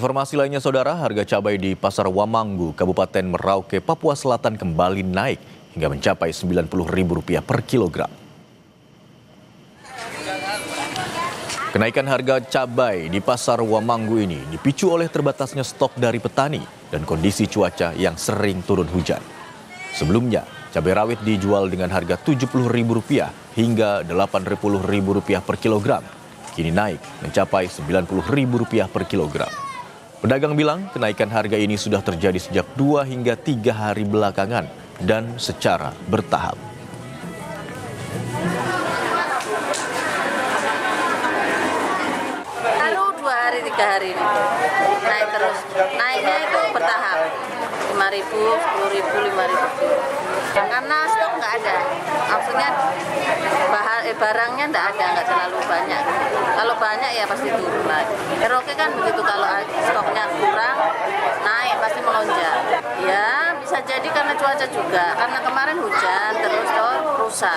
Informasi lainnya saudara, harga cabai di Pasar Wamanggu, Kabupaten Merauke, Papua Selatan kembali naik hingga mencapai Rp90.000 per kilogram. Kenaikan harga cabai di Pasar Wamanggu ini dipicu oleh terbatasnya stok dari petani dan kondisi cuaca yang sering turun hujan. Sebelumnya, cabai rawit dijual dengan harga Rp70.000 hingga Rp80.000 per kilogram. Kini naik mencapai Rp90.000 per kilogram. Pedagang bilang kenaikan harga ini sudah terjadi sejak 2 hingga 3 hari belakangan dan secara bertahap. Lalu 2 hari 3 hari ini naik terus. Naiknya itu bertahap. 5.000, 10.000, 5.000. Karena stok nggak ada. Maksudnya barangnya nggak terlalu banyak. Kalau banyak ya pasti turun lagi. Merauke kan begitu, kalau stoknya kurang, naik pasti melonjak. Ya bisa jadi karena cuaca juga. Karena kemarin hujan terus rusak.